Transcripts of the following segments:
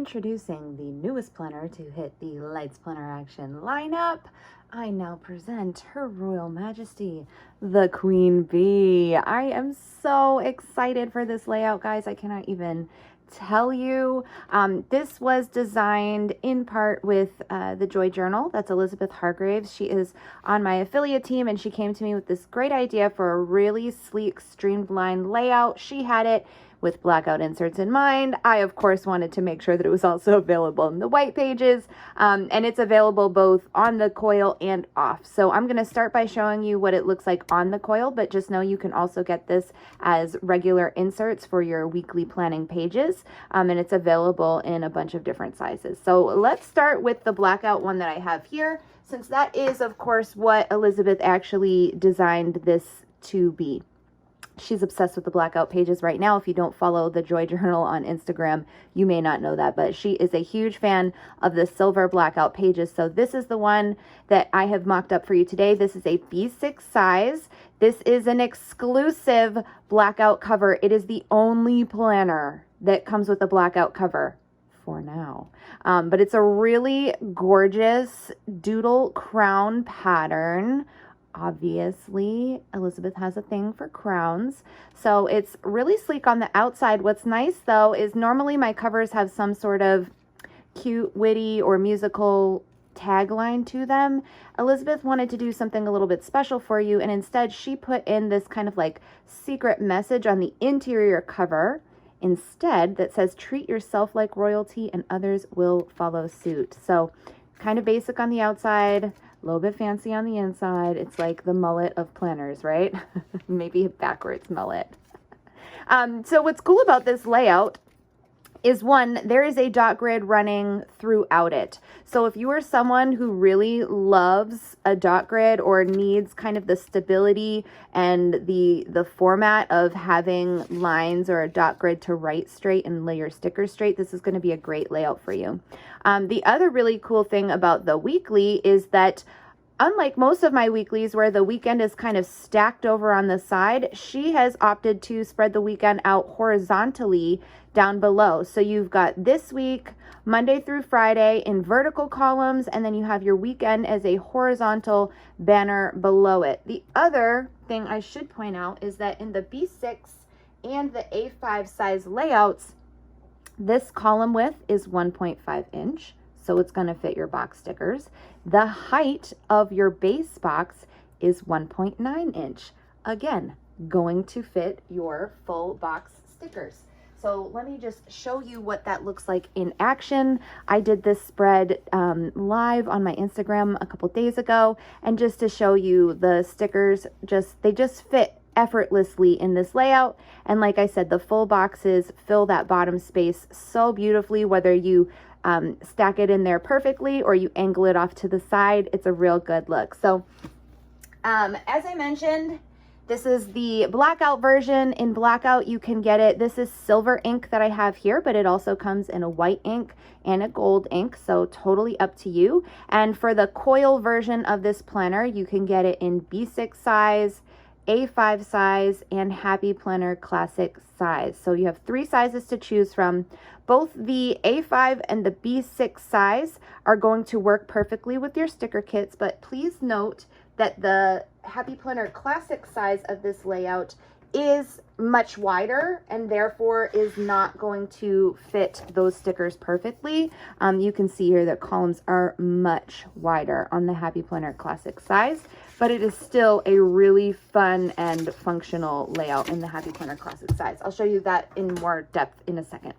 Introducing the newest planner to hit the Lights Planner Action lineup, I now present Her Royal Majesty, the Queen Bee. I am so excited for this layout, guys. I cannot even tell you. This was designed in part with the Joy Journal. That's Elizabeth Hargraves. She is on my affiliate team, and she came to me with this great idea for a really sleek, streamlined layout. She had it with Blackout inserts in mind. I, of course, wanted to make sure that it was also available in the white pages, and it's available both on the Coil and off. So I'm going to start by showing you what it looks like on the Coil, but just know you can also get this as regular inserts for your weekly planning pages, and it's available in a bunch of different sizes. So let's start with the Blackout one that I have here, since that is, of course, what Elizabeth actually designed this to be. She's obsessed with the Blackout pages right now. If you don't follow the Joy Journal on Instagram, you may not know that, but she is a huge fan of the silver Blackout pages. So this is the one that I have mocked up for you today. This is a B6 size. This is an exclusive Blackout cover. It is the only planner that comes with a Blackout cover for now. But it's a really gorgeous doodle crown pattern. Obviously, Elizabeth has a thing for crowns, so it's really sleek on the outside. What's nice, though, is normally my covers have some sort of cute, witty, or musical tagline to them. Elizabeth wanted to do something a little bit special for you, and instead she put in this kind of like secret message on the interior cover instead that says, "Treat yourself like royalty and others will follow suit." So kind of basic on the outside, a little bit fancy on the inside. It's like the mullet of planners, right? Maybe a backwards mullet. So what's cool about this layout is, one, there is a dot grid running throughout it. So if you are someone who really loves a dot grid or needs kind of the stability and the format of having lines or a dot grid to write straight and lay your stickers straight, this is going to be a great layout for you. The other really cool thing about the weekly is that, unlike most of my weeklies where the weekend is kind of stacked over on the side, she has opted to spread the weekend out horizontally down below. So you've got this week, Monday through Friday, in vertical columns, and then you have your weekend as a horizontal banner below it. The other thing I should point out is that in the B6 and the A5 size layouts, this column width is 1.5 inch. So it's going to fit your box stickers. The height of your base box is 1.9 inch. Again, going to fit your full box stickers. So let me just show you what that looks like in action. I did this spread live on my Instagram a couple days ago, and just to show you, the stickers they just fit effortlessly in this layout. And like I said, the full boxes fill that bottom space so beautifully, whether you stack it in there perfectly or you angle it off to the side. It's a real good look. So as I mentioned, this is the Blackout version. In Blackout, you can get it. This is silver ink that I have here, but it also comes in a white ink and a gold ink, so totally up to you. And for the Coil version of this planner, you can get it in B6 size, A5 size, and Happy Planner Classic size. So you have 3 sizes to choose from. Both the A5 and the B6 size are going to work perfectly with your sticker kits, but please note that the Happy Planner Classic size of this layout is much wider and therefore is not going to fit those stickers perfectly. You can see here that columns are much wider on the Happy Planner Classic size, but it is still a really fun and functional layout in the Happy Planner Classic size. I'll show you that in more depth in a second.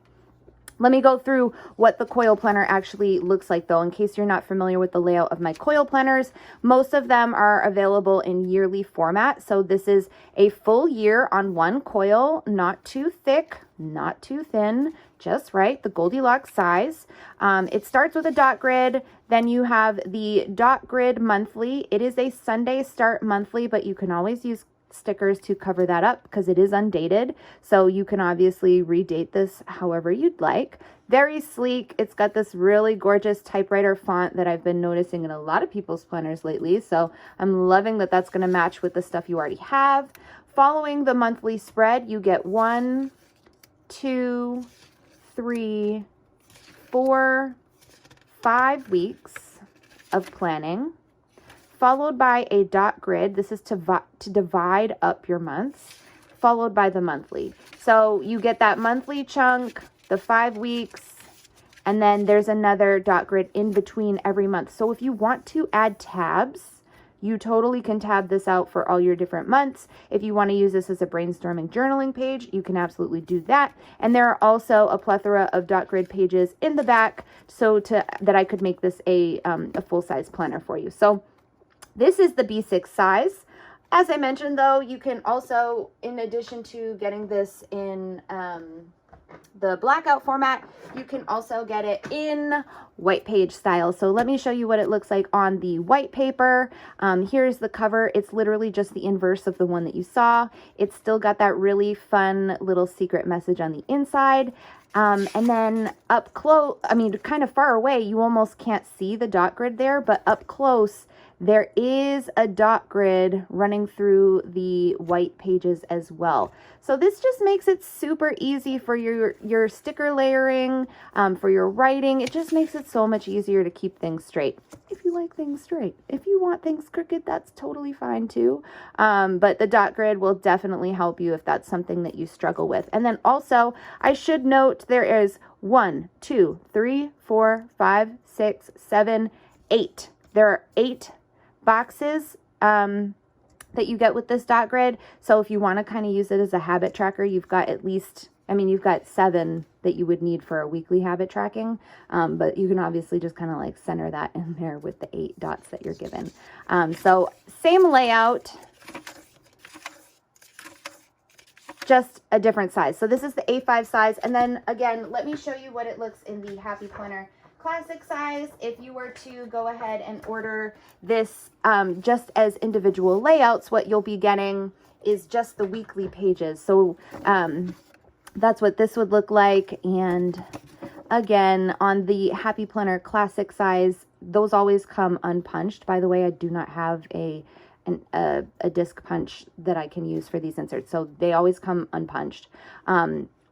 Let me go through what the Coil planner actually looks like, though, in case you're not familiar with the layout of my Coil planners. Most of them are available in yearly format. So this is a full year on one Coil, not too thick, not too thin, just right, the Goldilocks size. It starts with a dot grid. Then you have the dot grid monthly. It is a Sunday start monthly, but you can always use stickers to cover that up because it is undated, so you can obviously redate this however you'd like. Very sleek. It's got this really gorgeous typewriter font that I've been noticing in a lot of people's planners lately, so I'm loving that that's going to match with the stuff you already have. Following the monthly spread, you get 1, 2, 3, for 5 weeks of planning, followed by a dot grid. This is to divide up your months, followed by the monthly. So you get that monthly chunk, the 5 weeks, and then there's another dot grid in between every month. So if you want to add tabs, you totally can tab this out for all your different months. If you want to use this as a brainstorming journaling page, you can absolutely do that. And there are also a plethora of dot grid pages in the back so that I could make this a full-size planner for you. So this is the B6 size. As I mentioned, though, you can also, in addition to getting this in the Blackout format, you can also get it in white page style. So let me show you what it looks like on the white paper. Here's the cover. It's literally just the inverse of the one that you saw. It's still got that really fun little secret message on the inside. And then up close, I mean, kind of far away, you almost can't see the dot grid there, but up close, there is a dot grid running through the white pages as well. So this just makes it super easy for your sticker layering, for your writing. It just makes it so much easier to keep things straight. If you like things straight. If you want things crooked, that's totally fine too. But the dot grid will definitely help you if that's something that you struggle with. And then also, I should note there is 1, 2, 3, 4, 5, 6, 7, 8. There are 8 boxes that you get with this dot grid. So if you want to kind of use it as a habit tracker, you've got at least, I mean, you've got 7 that you would need for a weekly habit tracking. But you can obviously just kind of like center that in there with the 8 dots that you're given. So same layout, just a different size. So this is the A5 size. And then again, let me show you what it looks in the Happy Planner Classic size. If you were to go ahead and order this just as individual layouts, what you'll be getting is just the weekly pages. So that's what this would look like. And again, on the Happy Planner Classic size, those always come unpunched. By the way, I do not have a disc punch that I can use for these inserts, so they always come unpunched.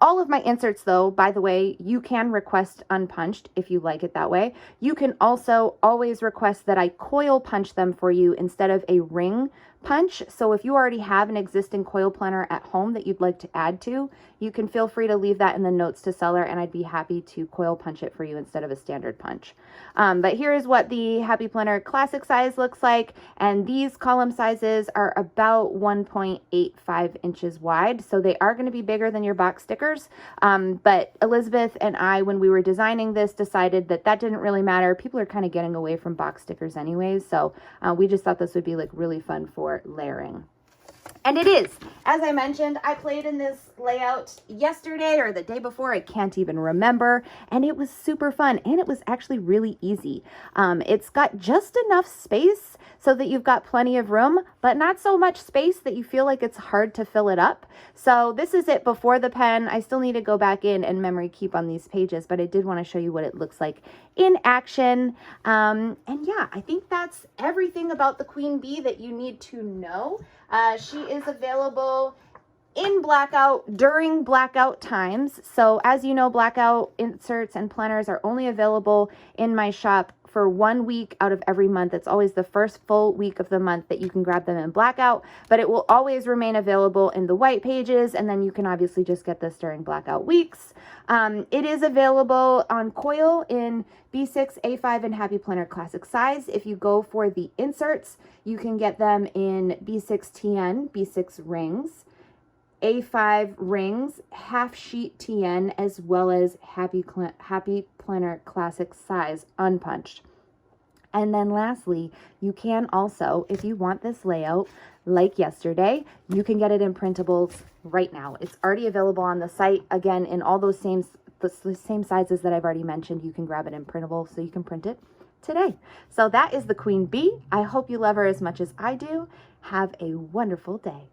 All of my inserts, though, by the way, you can request unpunched if you like it that way. You can also always request that I coil punch them for you instead of a ring punch. So if you already have an existing coil planner at home that you'd like to add to, you can feel free to leave that in the notes to seller, and I'd be happy to coil punch it for you instead of a standard punch. But here's what the Happy Planner Classic size looks like, and these column sizes are about 1.85 inches wide, so they are going to be bigger than your box stickers. But Elizabeth and I, when we were designing this, decided that that didn't really matter. People are kind of getting away from box stickers anyways, so we just thought this would be like really fun for layering. And it is. As I mentioned, I played in this layout yesterday or the day before. I can't even remember. And it was super fun. And it was actually really easy. It's got just enough space so that you've got plenty of room, but not so much space that you feel like it's hard to fill it up. So this is it before the pen. I still need to go back in and memory keep on these pages, but I did want to show you what it looks like in action. And yeah, I think that's everything about the Queen Bee that you need to know. She is available in Blackout during Blackout times. So as you know, Blackout inserts and planners are only available in my shop for 1 week out of every month. It's always the first full week of the month that you can grab them in Blackout, but it will always remain available in the white pages, and then you can obviously just get this during Blackout weeks. It is available on Coil in B6, A5, and Happy Planner Classic size. If you go for the inserts, you can get them in B6 TN, B6 rings, A5 rings, half sheet TN, as well as Happy Planner Classic size unpunched. And then lastly, you can also, if you want this layout like yesterday, you can get it in printables right now. It's already available on the site. Again, in all those same sizes that I've already mentioned, you can grab it in printable so you can print it today. So that is the Queen Bee. I hope you love her as much as I do. Have a wonderful day.